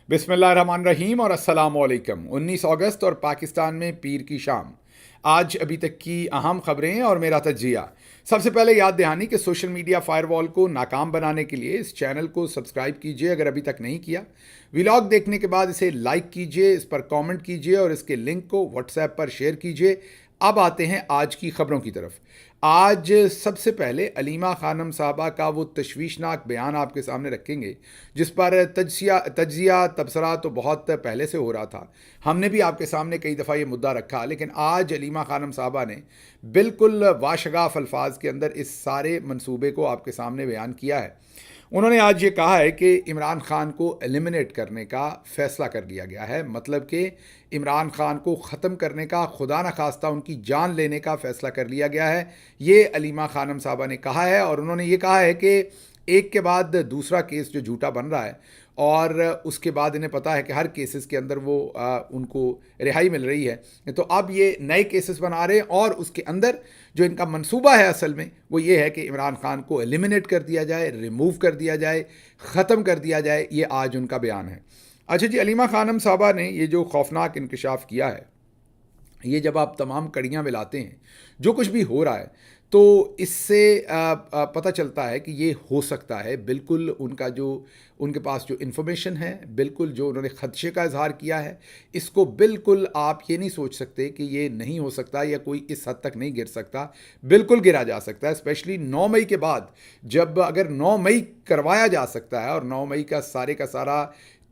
बिस्मिल्लाहिर्रहमानिर्रहीम और अस्सलाम वालेकुम। 19 अगस्त और पाकिस्तान में पीर की शाम। आज अभी तक की अहम खबरें और मेरा तजिया। सबसे पहले याद दहानी कि सोशल मीडिया फायरवॉल को नाकाम बनाने के लिए इस चैनल को सब्सक्राइब कीजिए अगर अभी तक नहीं किया। व्लॉग देखने के बाद इसे लाइक कीजिए, इस पर कमेंट कीजिए और इसके लिंक को व्हाट्सएप पर शेयर कीजिए। अब आते हैं आज की खबरों की तरफ। आज सबसे पहले अलीमा खानम साहबा का वो तशवीशनाक बयान आपके सामने रखेंगे जिस पर तज्जिया तबसरा तो बहुत पहले से हो रहा था। हमने भी आपके सामने कई दफ़ा ये मुद्दा रखा, लेकिन आज अलीमा खानम साहबा ने बिल्कुल वाशगाफ अल्फाज के अंदर इस सारे मंसूबे को आपके सामने बयान किया है। उन्होंने आज ये कहा है कि इमरान खान को एलिमिनेट करने का फ़ैसला कर लिया गया है, मतलब कि इमरान खान को ख़त्म करने का, खुदा न खास्ता उनकी जान लेने का फ़ैसला कर लिया गया है। ये अलीमा खानम साहबा ने कहा है और उन्होंने ये कहा है कि एक के बाद दूसरा केस जो झूठा बन रहा है और उसके बाद इन्हें पता है कि हर केसेस के अंदर वो उनको रिहाई मिल रही है, तो अब ये नए केसेस बना रहे हैं और उसके अंदर जो इनका मंसूबा है असल में वो ये है कि इमरान खान को एलिमिनेट कर दिया जाए, रिमूव कर दिया जाए, ख़त्म कर दिया जाए। ये आज उनका बयान है। अच्छा जी, अलीमा खानम साहबा ने ये जो खौफनाक इंकशाफ किया है, ये जब आप तमाम कड़ियाँ मिलाते हैं जो कुछ भी हो रहा है, तो इससे पता चलता है कि ये हो सकता है। बिल्कुल उनका जो उनके पास जो इन्फॉर्मेशन है, बिल्कुल जो उन्होंने ख़दशे का इजहार किया है, इसको बिल्कुल आप ये नहीं सोच सकते कि ये नहीं हो सकता या कोई इस हद तक नहीं गिर सकता। बिल्कुल गिरा जा सकता है, स्पेशली 9 मई के बाद। जब अगर 9 मई करवाया जा सकता है और 9 मई का सारा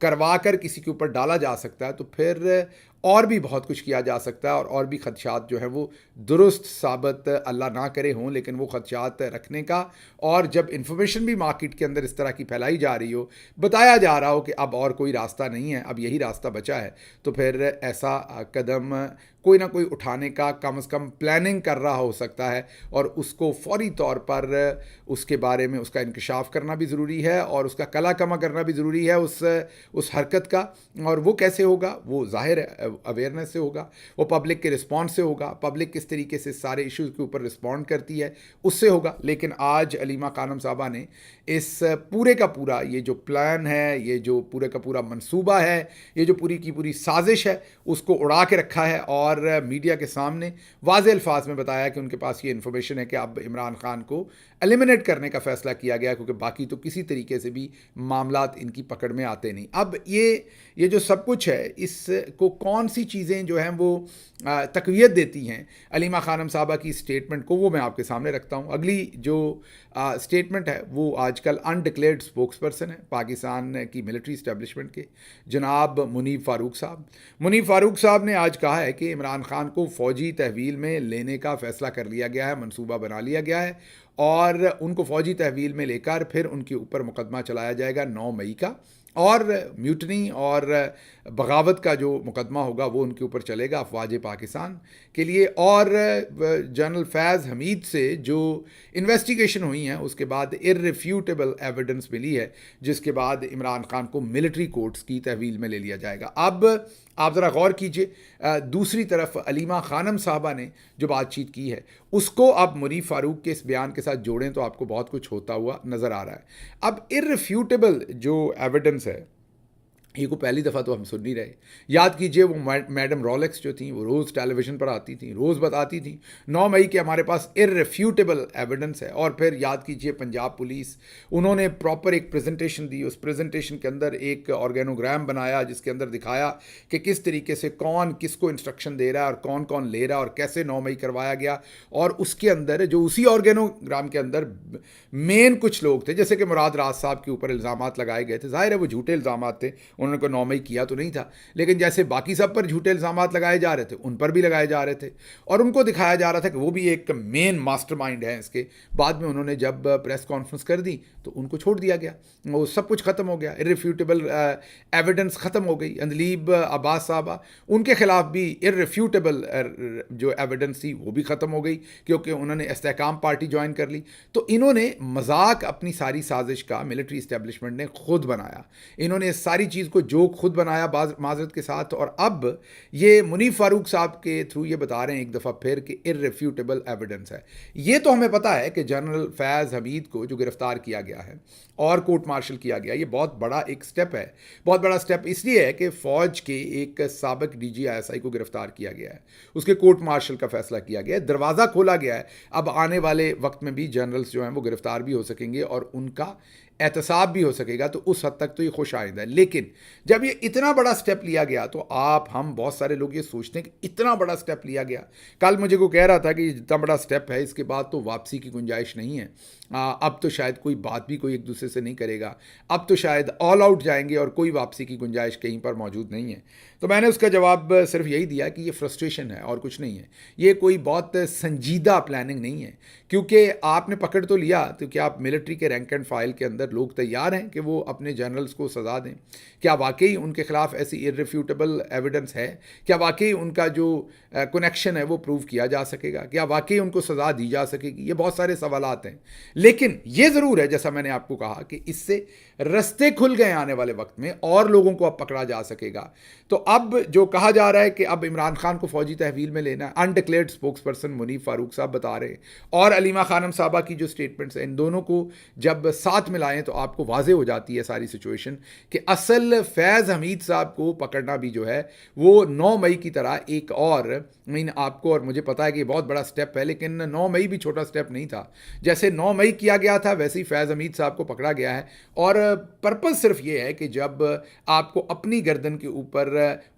करवा कर किसी के ऊपर डाला जा सकता है, तो फिर और भी बहुत कुछ किया जा सकता है और भी खदशात जो है वो दुरुस्त साबित अल्लाह ना करे हों, लेकिन वो खदशात रखने का, और जब इन्फॉर्मेशन भी मार्केट के अंदर इस तरह की फैलाई जा रही हो, बताया जा रहा हो कि अब और कोई रास्ता नहीं है, अब यही रास्ता बचा है, तो फिर ऐसा कदम कोई ना कोई उठाने का कम से कम प्लानिंग कर रहा हो सकता है और उसको फौरी तौर पर उसके बारे में उसका इंकशाफ करना भी ज़रूरी है और उसका कला कमा करना भी ज़रूरी है उस हरकत का। और वो कैसे होगा? वो ज़ाहिर है अवेयरनेस से होगा, वो पब्लिक के रिस्पॉन्स से होगा, पब्लिक किस तरीके से सारे इश्यूज़ के ऊपर रिस्पॉन्ड करती है उससे होगा। लेकिन आज अलीमा खानम साहबा ने इस पूरे का पूरा ये जो प्लान है, ये जो पूरे का पूरा मंसूबा है, ये जो पूरी की पूरी साजिश है, उसको उड़ा के रखा है और मीडिया के सामने वाज़ेह अल्फाज में बताया कि उनके पास ये इन्फॉर्मेशन है कि अब इमरान खान को एलिमिनेट करने का फ़ैसला किया गया, क्योंकि बाकी तो किसी तरीके से भी मामलात इनकी पकड़ में आते नहीं। अब ये जो सब कुछ है, इसको कौन सी चीज़ें जो हैं वो तक़वियत देती हैं अलीमा खानम साहबा की स्टेटमेंट को, वो मैं आपके सामने रखता हूँ। अगली जो स्टेटमेंट है वो आजकल अनडिक्लेयर्ड स्पोक्स पर्सन है पाकिस्तान की मिलिट्री इस्टेब्लिशमेंट के, जनाब मुनीब फ़ारूक साहब। मुनीब फ़ारूक साहब ने आज कहा है कि इमरान खान को फ़ौजी तहवील में लेने का फ़ैसला कर लिया गया है, मंसूबा बना लिया गया है और उनको फ़ौजी तहवील में लेकर फिर उनके ऊपर मुकदमा चलाया जाएगा 9 मई का, और म्यूटनी और बगावत का जो मुकदमा होगा वो उनके ऊपर चलेगा अफवाज पाकिस्तान के लिए। और जनरल फैज़ हमीद से जो इन्वेस्टिगेशन हुई हैं उसके बाद इर्रिफ्यूटेबल एविडेंस मिली है, जिसके बाद इमरान खान को मिलिट्री कोर्ट्स की तहवील में ले लिया जाएगा। अब आप ज़रा गौर कीजिए, दूसरी तरफ अलीमा खानम साहबा ने जो बातचीत की है उसको अब मुनीब फ़ारूक के इस बयान के साथ जोड़ें तो आपको बहुत कुछ होता हुआ नज़र आ रहा है। अब इर्रिफ्यूटेबल जो एविडेंस है, ये को पहली दफ़ा तो हम सुन नहीं रहे। याद कीजिए वो मैडम रॉलेक्स जो थी वो रोज़ टेलीविज़न पर आती थी, रोज़ बताती थी 9 मई के हमारे पास इर्रिफ्यूटेबल एविडेंस है। और फिर याद कीजिए पंजाब पुलिस, उन्होंने प्रॉपर एक प्रेजेंटेशन दी, उस प्रेजेंटेशन के अंदर एक ऑर्गेनोग्राम बनाया जिसके अंदर दिखाया कि किस तरीके से कौन किसको इंस्ट्रक्शन दे रहा है और कौन कौन ले रहा है और कैसे 9 मई करवाया गया। और उसके अंदर जो उसी ऑर्गेनोग्राम के अंदर मेन कुछ लोग थे, जैसे कि मुराद राज साहब के ऊपर इल्ज़ामात लगाए गए थे, ज़ाहिर है वो झूठे इल्ज़ामात थे, उन्होंने कोई 9 मई किया तो नहीं था, लेकिन जैसे बाकी सब पर झूठे इल्ज़ामात लगाए जा रहे थे उन पर भी लगाए जा रहे थे और उनको दिखाया जा रहा था कि वो भी एक मेन मास्टरमाइंड है इसके। बाद में उन्होंने जब प्रेस कॉन्फ्रेंस कर दी तो उनको छोड़ दिया गया, वो सब कुछ ख़त्म हो गया, इर्रिफ्यूटेबल एविडेंस ख़त्म हो गई। अंदलीब अब्बास साहबा, उनके ख़िलाफ़ भी इर्रिफ्यूटेबल जो एविडेंस थी वो भी ख़त्म हो गई क्योंकि उन्होंने इस्तेहकाम पार्टी ज्वाइन कर ली। तो इन्होंने मजाक अपनी सारी साजिश का मिलिट्री इस्टेब्लिशमेंट ने खुद बनाया। इन्होंने इस सारी चीज़ को जोक खुद बनाया माजरत के साथ, और अब ये मुनीफ फारूक साहब के थ्रू ये बता रहे हैं एक दफ़ा फिर कि इर्रेफ्यूटेबल एविडेंस है। ये तो हमें पता है कि जनरल फैज़ हमीद को जो गिरफ्तार किया गया है और कोर्ट मार्शल किया गया, ये बहुत बड़ा एक स्टेप है। बहुत बड़ा स्टेप इसलिए है कि फ़ौज के एक साबिक DGISI को गिरफ्तार किया गया है, उसके कोर्ट मार्शल का फैसला किया गया है, दरवाज़ा खोला गया है। अब आने वाले वक्त में भी जनरल्स जो हैं वो गिरफ्तार भी हो सकेंगे और उनका एहतसाब भी हो सकेगा, तो उस हद तक तो ये खुश आइंदा है। लेकिन जब ये इतना बड़ा स्टेप लिया गया तो हम बहुत सारे लोग ये सोचते हैं कि इतना बड़ा स्टेप लिया गया। कल मुझे को कह रहा था कि जितना बड़ा स्टेप है इसके बाद तो वापसी की गुंजाइश नहीं है। अब तो शायद कोई बात भी कोई एक दूसरे से नहीं करेगा, अब तो शायद ऑल आउट जाएंगे और कोई वापसी की गुंजाइश कहीं पर मौजूद नहीं है। तो मैंने उसका जवाब सिर्फ यही दिया कि ये फ्रस्ट्रेशन है और कुछ नहीं है। ये कोई बहुत संजीदा प्लानिंग नहीं है, क्योंकि आपने पकड़ तो लिया, तो क्या आप मिलिट्री के रैंक एंड फाइल के अंदर लोग तैयार हैं कि वो अपने जनरल्स को सज़ा दें? क्या वाकई उनके खिलाफ ऐसी इर्रिफ्यूटेबल एविडेंस है? क्या वाकई उनका जो कनेक्शन है वो प्रूव किया जा सकेगा? क्या वाकई उनको सज़ा दी जा सकेगी? ये बहुत सारे सवालात हैं। लेकिन ये ज़रूर है, जैसा मैंने आपको कहा, कि इससे रस्ते खुल गए आने वाले वक्त में और लोगों को अब पकड़ा जा सकेगा। तो अब जो कहा जा रहा है कि अब इमरान खान को फौजी तहवील में लेना है, undeclared spokes person Munif Farooq साहब बता रहे हैं, और अलीमा खानम साहबा की जो स्टेटमेंट्स हैं, इन दोनों को जब साथ मिलाएं तो आपको वाजे हो जाती है सारी सिचुएशन कि असल फैज़ हमीद साहब को पकड़ना भी जो है वो 9 मई की तरह एक और आपको और मुझे पता है कि ये बहुत बड़ा स्टेप है, लेकिन 9 मई भी छोटा स्टेप नहीं था। जैसे 9 मई किया गया था वैसे ही फैज़ हमीद साहब को पकड़ा गया है, और पर्पज़ सिर्फ ये है कि जब आपको अपनी गर्दन के ऊपर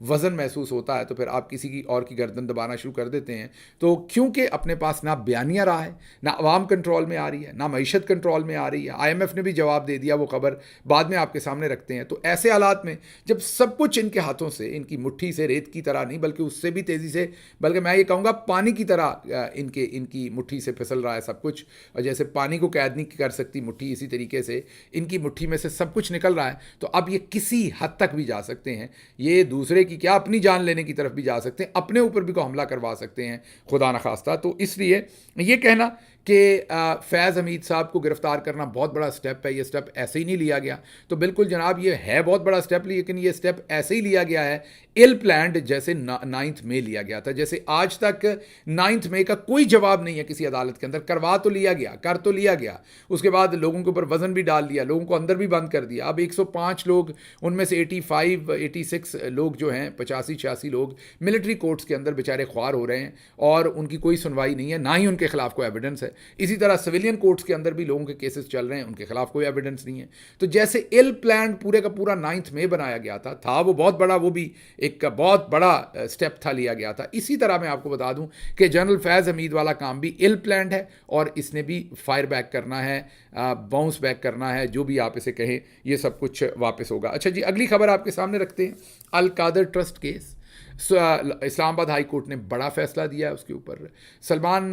वज़न महसूस होता है तो फिर आप किसी की और की गर्दन दबाना शुरू कर देते हैं। तो क्योंकि अपने पास ना बयानिया रहा है, ना अवाम कंट्रोल में आ रही है, ना मईशत कंट्रोल में आ रही है, IMF ने भी जवाब दे दिया, वो खबर बाद में आपके सामने रखते हैं। तो ऐसे हालात में जब सब कुछ इनके हाथों से, इनकी मुट्ठी से, रेत की तरह नहीं बल्कि उससे भी तेज़ी से, बल्कि मैं ये कहूँगा पानी की तरह इनकी मुट्ठी से फिसल रहा है सब कुछ, और जैसे पानी को कैद नहीं कर सकती मुट्ठी, इसी तरीके से इनकी मुट्ठी में से सब कुछ निकल रहा है। तो अब ये किसी हद तक भी जा सकते हैं, ये दूसरे की क्या अपनी जान लेने की तरफ भी जा सकते हैं, अपने ऊपर भी को हमला करवा सकते हैं खुदा न खास्ता। तो इसलिए ये कहना कि फैज़ हमीद साहब को गिरफ्तार करना बहुत बड़ा स्टेप है, ये स्टेप ऐसे ही नहीं लिया गया, तो बिल्कुल जनाब ये है बहुत बड़ा स्टेप, लेकिन ये स्टेप ऐसे ही लिया गया है इल प्लान्ड, जैसे 9 मई लिया गया था। जैसे आज तक 9 मई का कोई जवाब नहीं है किसी अदालत के अंदर, करवा तो लिया गया, कर तो लिया गया, उसके बाद लोगों के ऊपर वजन भी डाल दिया, लोगों को अंदर भी बंद कर दिया। अब 105 लोग, उनमें से 86 लोग जो हैं, 85-86 लोग मिलिट्री कोर्ट्स के अंदर बेचारे ख्वार हो रहे हैं और उनकी कोई सुनवाई नहीं है, ना ही उनके खिलाफ कोई एविडेंस है। इसी तरह सिविलियन कोर्ट्स के अंदर भी लोगों के केसेस चल रहे हैं, उनके खिलाफ कोई एविडेंस नहीं है। तो जैसे इल प्लान पूरे का पूरा 9 मई बनाया गया था वो बहुत बड़ा, वो भी एक बहुत बड़ा स्टेप था, लिया गया था। इसी तरह मैं आपको बता दूं कि जनरल फैज़ हमीद वाला काम भी इल प्लान्ड है और इसने भी फायर बैक करना है, बाउंस बैक करना है, जो भी आप इसे कहें, ये सब कुछ वापस होगा। अच्छा जी, अगली खबर आपके सामने रखते हैं। Al Qadir trust case, Islamabad high court ने बड़ा फैसला दिया है उसके ऊपर। सलमान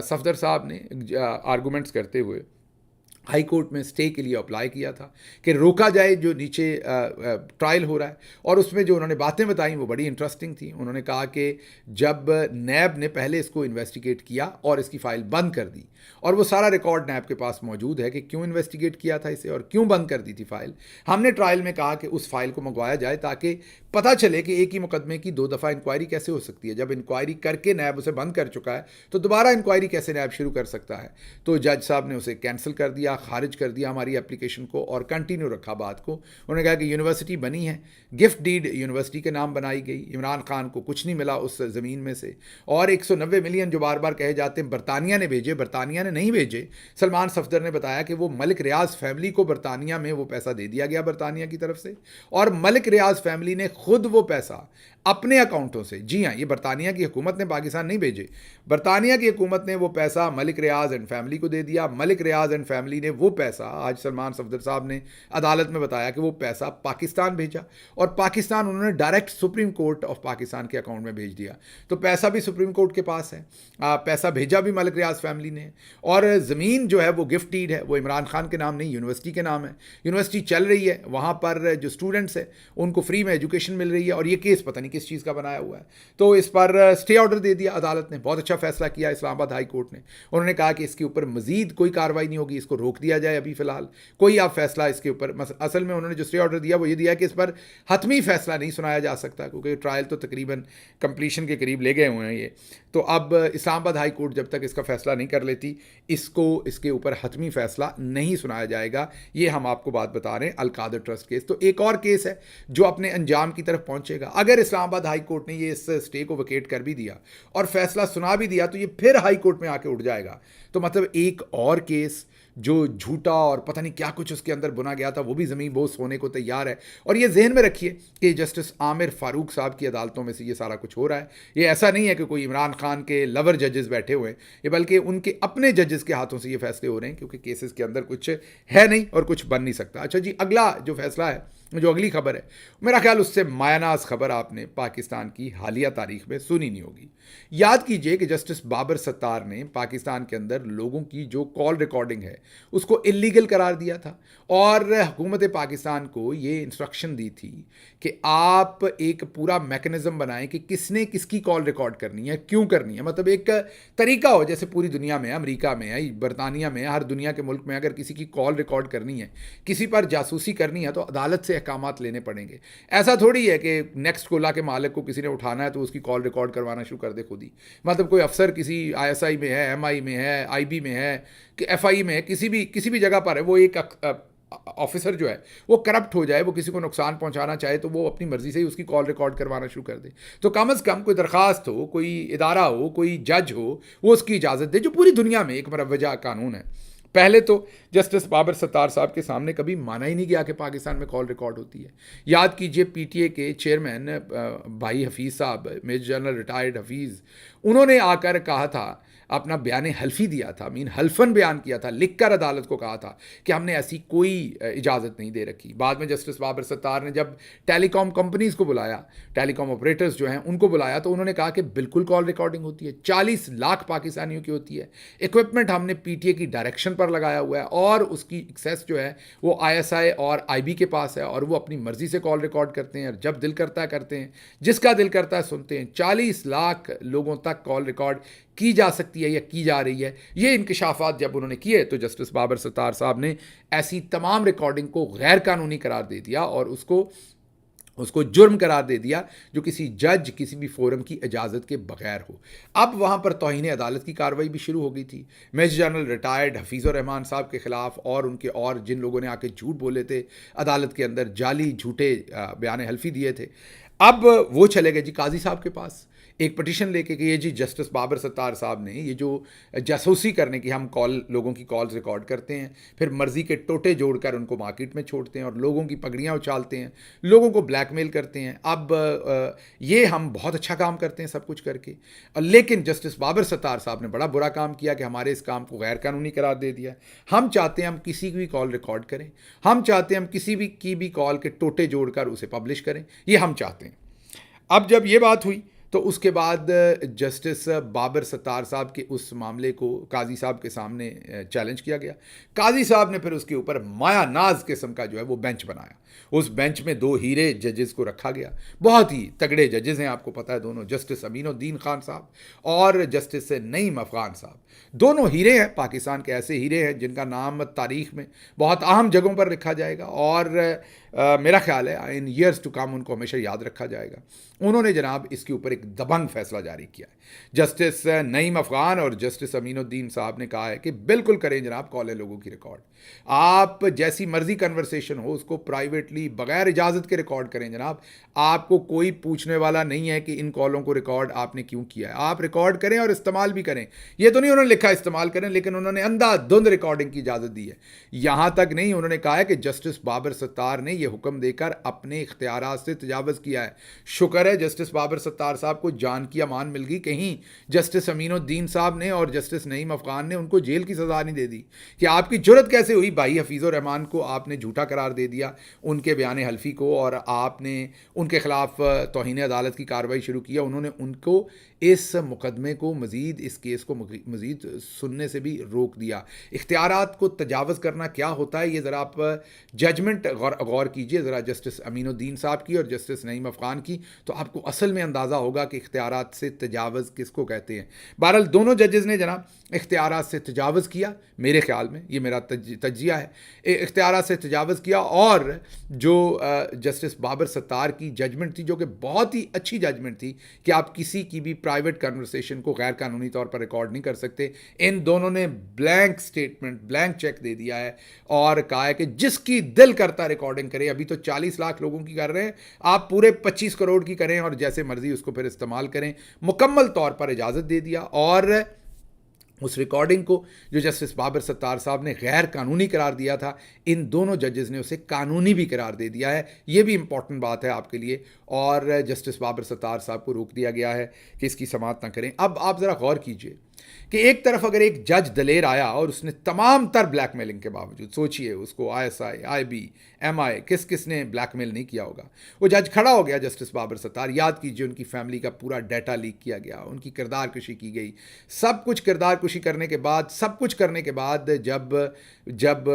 सफदर साहब ने आर्गूमेंट्स करते हुए हाई कोर्ट में स्टे के लिए अप्लाई किया था कि रोका जाए जो नीचे ट्रायल हो रहा है, और उसमें जो उन्होंने बातें बताई वो बड़ी इंटरेस्टिंग थी। उन्होंने कहा कि जब नैब ने पहले इसको इन्वेस्टिगेट किया और इसकी फ़ाइल बंद कर दी, और वो सारा रिकॉर्ड नैब के पास मौजूद है कि क्यों इन्वेस्टिगेट किया था इसे और क्यों बंद कर दी थी फ़ाइल। हमने ट्रायल में कहा कि उस फाइल को मंगवाया जाए ताकि पता चले कि एक ही मुकदमे की 2 दफ़ा इंक्वायरी कैसे हो सकती है। जब इंक्वायरी करके नैब उसे बंद कर चुका है तो दोबारा इंक्वायरी कैसे नैब शुरू कर सकता है। तो जज साहब ने उसे कैंसिल कर दिया, खारिज कर दिया हमारी एप्लीकेशन को, और कंटिन्यू रखा बात को। उन्होंने कहा कि यूनिवर्सिटी बनी है, गिफ्ट डीड यूनिवर्सिटी के नाम बनाई गई, इमरान खान को कुछ नहीं मिला उस ज़मीन में से, और 190 मिलियन जो बार बार कहे जाते हैं बरतानिया ने भेजे, बरतानिया ने नहीं भेजे। सलमान सफदर ने बताया कि वो मलिक रियाज फैमिली को बरतानिया में वो पैसा दे दिया गया बरतानिया की तरफ से, और मलिक रियाज फैमिली ने खुद वो पैसा अपने अकाउंटों से, जी हाँ, ये बरतानिया की हुकूमत ने पाकिस्तान नहीं भेजे, बरतानिया की हुकूमत ने वो पैसा मलिक रियाज एंड फैमिली को दे दिया। मलिक रियाज एंड फैमिली ने वो पैसा, आज सलमान सफदर साहब ने अदालत में बताया कि वो पैसा पाकिस्तान भेजा, और पाकिस्तान उन्होंने direct supreme court of Pakistan के अकाउंट में भेज दिया। तो पैसा भी सुप्रीम कोर्ट के पास है, पैसा भेजा भी मलिक रियाज फैमिली ने, और ज़मीन जो है वो गिफ्ट डीड है, वो इमरान खान के नाम नहीं, यूनिवर्सिटी के नाम है। यूनिवर्सिटी चल रही है, वहाँ पर जो स्टूडेंट्स हैं उनको फ्री में एजुकेशन मिल रही है, और ये केस पता नहीं किस चीज़ का बनाया हुआ है। तो इस पर स्टे ऑर्डर दे दिया अदालत ने। बहुत अच्छा फैसला किया इस्लामाबाद हाई कोर्ट ने। उन्होंने कहा कि इसके ऊपर मजीद कोई कार्रवाई नहीं होगी, इसको रोक दिया जाए अभी फ़िलहाल, कोई आप फैसला इसके ऊपर। असल में उन्होंने जो स्टे ऑर्डर दिया वो ये दिया कि इस पर हतमी फैसला नहीं सुनाया जा सकता, क्योंकि ट्रायल तो तकरीबन कंप्लीशन के करीब ले गए हुए हैं ये। तो अब इस्लामाबाद हाई कोर्ट जब तक इसका फैसला नहीं कर लेती, इसके ऊपर हतमी फैसला नहीं सुनाया जाएगा। ये हम आपको बात बता रहे हैं अलकादर ट्रस्ट केस। तो एक और केस है जो अपने अंजाम की तरफ पहुंचेगा। अगर इस्लामाबाद हाई कोर्ट ने ये इस स्टे को वेकेट कर भी दिया और फैसला सुना भी दिया, तो ये फिर हाई कोर्ट में आके उठ जाएगा। तो मतलब एक और केस जो झूठा और पता नहीं क्या कुछ उसके अंदर बुना गया था, वो भी ज़मीन बोझ होने को तैयार है। और ये जहन में रखिए कि जस्टिस आमिर फारूक साहब की अदालतों में से ये सारा कुछ हो रहा है। ये ऐसा नहीं है कि कोई इमरान खान के लवर जजेस बैठे हुए हैं, ये बल्कि उनके अपने जजेस के हाथों से ये फैसले हो रहे हैं, क्योंकि केसेस के अंदर कुछ है नहीं और कुछ बन नहीं सकता। अच्छा जी, अगला जो फैसला है, जो अगली खबर है, मेरा ख्याल उससे मायानाज खबर आपने पाकिस्तान की हालिया तारीख में सुनी नहीं होगी। याद कीजिए कि जस्टिस बाबर सत्तार ने पाकिस्तान के अंदर लोगों की जो कॉल रिकॉर्डिंग है उसको इलीगल करार दिया था, और हुकूमत पाकिस्तान को ये इंस्ट्रक्शन दी थी कि आप एक पूरा मैकेनिज्म बनाएं कि किसने किसकी कॉल रिकॉर्ड करनी है, क्यों करनी है। मतलब एक तरीका हो, जैसे पूरी दुनिया में, अमेरिका में है, बरतानिया में, हर दुनिया के मुल्क में अगर किसी की कॉल रिकॉर्ड करनी है, किसी पर जासूसी करनी है, तो अदालत से अहकामात लेने पड़ेंगे। ऐसा थोड़ी है कि नेक्स्ट कोला के मालिक को किसी ने उठाना है तो उसकी कॉल रिकॉर्ड करवाना शुरू कर दे खुद ही। मतलब कोई अफसर किसी ISI में है, MI में है, IB में है, कि FI में है, किसी भी जगह पर है, वो एक ऑफिसर जो है वो करप्ट हो जाए, वो किसी को नुकसान पहुंचाना चाहे, तो वो अपनी मर्जी से ही उसकी कॉल रिकॉर्ड करवाना शुरू कर दे। तो कम से कम कोई दरख्वास्त हो, कोई इदारा हो, कोई जज हो, वो उसकी इजाज़त दे, जो पूरी दुनिया में एक मरवजा कानून है। पहले तो जस्टिस बाबर सत्तार साहब के सामने कभी माना ही नहीं गया कि पाकिस्तान में कॉल रिकॉर्ड होती है। याद कीजिए PTA के चेयरमैन भाई हफीज़ साहब, मेजर जनरल रिटायर्ड हफीज़, उन्होंने आकर कहा था, अपना बयान हल्फी दिया था, हल्फन बयान किया था, लिखकर अदालत को कहा था कि हमने ऐसी कोई इजाज़त नहीं दे रखी। बाद में जस्टिस बाबर सत्तार ने जब टेलीकॉम कंपनीज़ को बुलाया, टेलीकॉम ऑपरेटर्स जो हैं उनको बुलाया, तो उन्होंने कहा कि बिल्कुल कॉल रिकॉर्डिंग होती है, 40 लाख पाकिस्तानियों की होती है। इक्विपमेंट हमने PTA की डायरेक्शन पर लगाया हुआ है, और उसकी एक्सेस जो है वो ISI और IB के पास है, और वो अपनी मर्ज़ी से कॉल रिकॉर्ड करते हैं, जब दिल करता है करते हैं, जिसका दिल करता है सुनते हैं। 40 लाख लोगों तक कॉल रिकॉर्ड की जा सकती है या की जा रही है। ये इंकशाफात जब उन्होंने किए, तो जस्टिस बाबर सत्तार साहब ने ऐसी तमाम रिकॉर्डिंग को गैर कानूनी करार दे दिया और उसको जुर्म करार दे दिया, जो किसी जज, किसी भी फोरम की इजाज़त के बगैर हो। अब वहाँ पर तौहीन अदालत की कार्रवाई भी शुरू हो गई थी। मेजर जनरल रिटायर्ड हफीज़ुर रहमान साहब के ख़िलाफ़ और उनके और जिन लोगों ने आके झूठ बोले थे अदालत के अंदर, जाली झूठे बयान हल्फी दिए थे, अब वो चले गए जी काजी साहब के पास एक पटिशन लेके कि ये जी जस्टिस बाबर सत्तार साहब ने ये जो जासूसी करने की, हम लोगों की कॉल्स रिकॉर्ड करते हैं, फिर मर्ज़ी के टोटे जोड़कर उनको मार्केट में छोड़ते हैं और लोगों की पगड़ियाँ उछालते हैं, लोगों को ब्लैकमेल करते हैं। अब ये हम बहुत अच्छा काम करते हैं सब कुछ करके, लेकिन जस्टिस बाबर सत्तार साहब ने बड़ा बुरा काम किया कि हमारे इस काम को गैर कानूनी करार दे दिया। हम चाहते हैं हम किसी की भी कॉल रिकॉर्ड करें, हम चाहते हैं हम किसी भी कॉल के टोटे जोड़कर उसे पब्लिश करें, ये हम चाहते हैं। अब जब ये बात हुई, तो उसके बाद जस्टिस बाबर सत्तार साहब के उस मामले को काजी साहब के सामने चैलेंज किया गया। काजी साहब ने फिर उसके ऊपर माया नाज किस्म का जो है वो बेंच बनाया। उस बेंच में 2 हीरे जजेस को रखा गया, बहुत ही तगड़े जजेस हैं, आपको पता है दोनों, जस्टिस अमीनुद्दीन खान साहब और जस्टिस नईम अफगान साहब। दोनों हीरे हैं, पाकिस्तान के ऐसे हीरे हैं जिनका नाम तारीख़ में बहुत अहम जगहों पर लिखा जाएगा, और मेरा ख्याल है इन ईयर्स टू कम उनको हमेशा याद रखा जाएगा। उन्होंने जनाब इसके ऊपर एक दबंग फैसला जारी किया है। जस्टिस नईम अफगान और जस्टिस अमीनुद्दीन साहब ने कहा है कि बिल्कुल करें जनाब कॉल लोगों की रिकॉर्ड, आप जैसी मर्जी कन्वर्सेशन हो उसको प्राइवेटली बगैर इजाज़त के रिकॉर्ड करें जनाब। आपको कोई पूछने वाला नहीं है कि इन कॉलों को रिकॉर्ड आपने क्यों किया है, आप रिकॉर्ड करें और इस्तेमाल भी करें। ये तो नहीं उन्होंने लिखा इस्तेमाल करें, लेकिन उन्होंने अंधाधुंध रिकॉर्डिंग की इजाज़त दी है। यहाँ तक नहीं, उन्होंने कहा है कि जस्टिस बाबर सत्तार ने यह हुक्म देकर अपने इख्तियारात से तजावज़ किया है। शुक्र है जस्टिस बाबर सत्तार साहब साहब को जान की अमान मिल गई, कहीं जस्टिस अमीनुद्दीन साहब ने और जस्टिस नईम अफगान ने उनको जेल की सज़ा नहीं दे दी कि आपकी जुर्रत कैसे हुई भाई हफीज़ुर रहमान को आपने झूठा करार दे दिया, उनके बयान हल्फी को, और आपने उनके खिलाफ तौहीन अदालत की कार्रवाई शुरू किया। उन्होंने उनको इस मुकदमे को मज़ीद, इस केस को मज़ीद सुनने से भी रोक दिया। इख्तियारात को तजावज़ करना क्या होता है, ये ज़रा आप जजमेंट गौर कीजिए ज़रा जस्टिस अमीनुद्दीन साहब की और जस्टिस नईम अफगान की, तो आपको असल में अंदाज़ा होगा कि इख्तियारात से तजावज़ किसको कहते हैं। बहरहाल दोनों जजेज़ ने जनाब इख्तियारात से तजावज़ किया, मेरे ख्याल में ये मेरा तजिया है, इख्तियारात से तजावज़ किया। और जो जस्टिस बाबर सत्तार की जजमेंट थी, जो कि बहुत ही अच्छी जजमेंट थी कि आप किसी की भी प्राइवेट कन्वर्सेशन को गैर कानूनी तौर पर रिकॉर्ड नहीं कर सकते, इन दोनों ने ब्लैंक स्टेटमेंट, ब्लैंक चेक दे दिया है और कहा है कि जिसकी दिल करता रिकॉर्डिंग करें। अभी तो 40 लाख लोगों की कर रहे हैं, आप पूरे 25 करोड़ की करें और जैसे मर्जी उसको फिर इस्तेमाल करें। मुकम्मल तौर पर इजाज़त दे दिया और उस रिकॉर्डिंग को जो जस्टिस बाबर सत्तार साहब ने गैर कानूनी करार दिया था, इन दोनों जजेज़ ने उसे कानूनी भी करार दे दिया है। ये भी इंपॉर्टेंट बात है आपके लिए। और जस्टिस बाबर सत्तार साहब को रोक दिया गया है कि इसकी समाअत ना करें। अब आप ज़रा गौर कीजिए कि एक तरफ अगर एक जज दलेर आया और उसने तमाम तर ब्लैकमेलिंग के बावजूद, सोचिए उसको ISI, IB, MI किस किस ने ब्लैकमेल नहीं किया होगा, वो जज खड़ा हो गया जस्टिस बाबर सत्तार। याद कीजिए उनकी फैमिली का पूरा डाटा लीक किया गया, उनकी किरदार कुशी की गई, सब कुछ किरदार कुशी करने के बाद, सब कुछ करने के बाद जब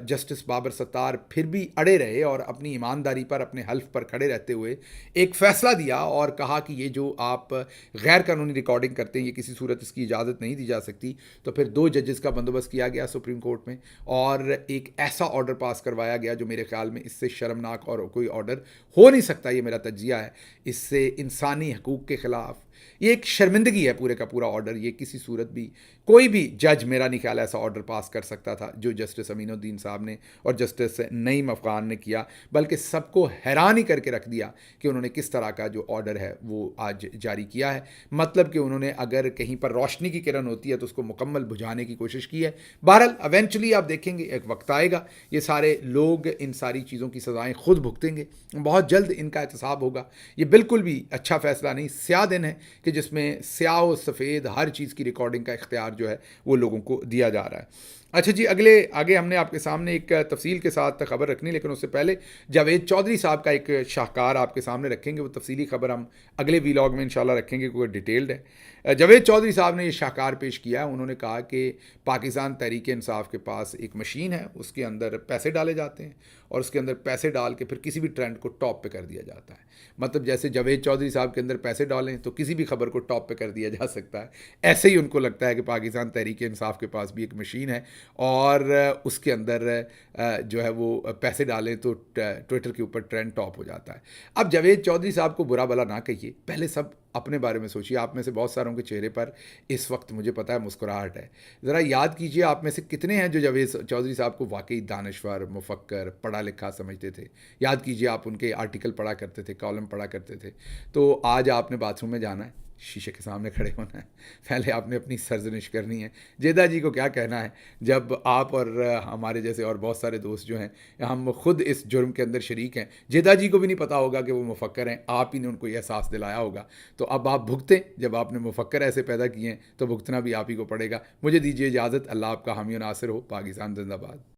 जस्टिस बाबर सत्तार फिर भी अड़े रहे और अपनी ईमानदारी पर, अपने हल्फ पर खड़े रहते हुए एक फ़ैसला दिया और कहा कि ये जो आप गैर कानूनी रिकॉर्डिंग करते हैं, ये किसी सूरत इसकी इजाज़त नहीं दी जा सकती, तो फिर 2 जजेस का बंदोबस्त किया गया सुप्रीम कोर्ट में और एक ऐसा ऑर्डर पास करवाया गया जो मेरे ख्याल में इससे शर्मनाक और कोई ऑर्डर हो नहीं सकता। ये मेरा तजिया है। इससे इंसानी हकूक़ के ख़िलाफ़ ये एक शर्मिंदगी है पूरे का पूरा ऑर्डर। ये किसी सूरत भी कोई भी जज मेरा नहीं ख्याल ऐसा ऑर्डर पास कर सकता था जो जस्टिस अमीनुद्दीन साहब ने और जस्टिस नईम अफगान ने किया, बल्कि सबको हैरान ही करके रख दिया कि उन्होंने किस तरह का जो ऑर्डर है वो आज जारी किया है। मतलब कि उन्होंने अगर कहीं पर रोशनी की किरण होती है तो उसको मुकम्मल बुझाने की कोशिश की है। बहरहाल इवेंचुअली आप देखेंगे एक वक्त आएगा, ये सारे लोग इन सारी चीज़ों की सज़ाएँ खुद भुगतेंगे, बहुत जल्द इनका एहतसाब होगा। ये बिल्कुल भी अच्छा फ़ैसला नहीं, स्याह दिन है कि जिसमें स्याह और सफ़ेद हर चीज़ की रिकॉर्डिंग का इख्तियार जो है वो लोगों को दिया जा रहा है। अच्छा जी, आगे हमने आपके सामने एक तफसील के साथ खबर रखनी, लेकिन उससे पहले जावेद चौधरी साहब का एक शाहकार आपके सामने रखेंगे। वो तफसीली खबर हम अगले वीलॉग में इंशाल्लाह रखेंगे क्योंकि डिटेल्ड है। जावेद चौधरी साहब ने ये शाहकार पेश किया है। उन्होंने कहा कि पाकिस्तान तहरीक इंसाफ के पास एक मशीन है, उसके अंदर पैसे डाले जाते हैं और उसके अंदर पैसे डाल के फिर किसी भी ट्रेंड को टॉप पे कर दिया जाता है। मतलब जैसे जावेद चौधरी साहब के अंदर पैसे डालें तो किसी भी खबर को टॉप पे कर दिया जा सकता है, ऐसे ही उनको लगता है कि पाकिस्तान तहरीक इंसाफ के पास भी एक मशीन है और उसके अंदर जो है वो पैसे डालें तो ट्विटर के ऊपर ट्रेंड टॉप हो जाता है। अब जावेद चौधरी साहब को बुरा भला ना कहिए, पहले सब अपने बारे में सोचिए। आप में से बहुत सारों के चेहरे पर इस वक्त मुझे पता है मुस्कुराहट है। ज़रा याद कीजिए आप में से कितने हैं जो जावेद चौधरी साहब को वाकई दानश्वर, मुफक्कर, पढ़ा लिखा समझते थे। याद कीजिए आप उनके आर्टिकल पढ़ा करते थे, कॉलम पढ़ा करते थे। तो आज आपने बाथरूम में जाना है, शीशे के सामने खड़े होना है, पहले आपने अपनी सरजनिश करनी है। जेदा जी को क्या कहना है जब आप और हमारे जैसे और बहुत सारे दोस्त जो हैं हम खुद इस जुर्म के अंदर शरीक हैं। जेदा जी को भी नहीं पता होगा कि वो मुफक्कर हैं, आप ही ने उनको यह एहसास दिलाया होगा। तो अब आप भुगतें, जब आपने मुफक्कर ऐसे पैदा किए हैं तो भुगतना भी आप ही को पड़ेगा। मुझे दीजिए इजाज़त। अल्लाह आपका हामी और नासिर हो। पाकिस्तान जिंदाबाद।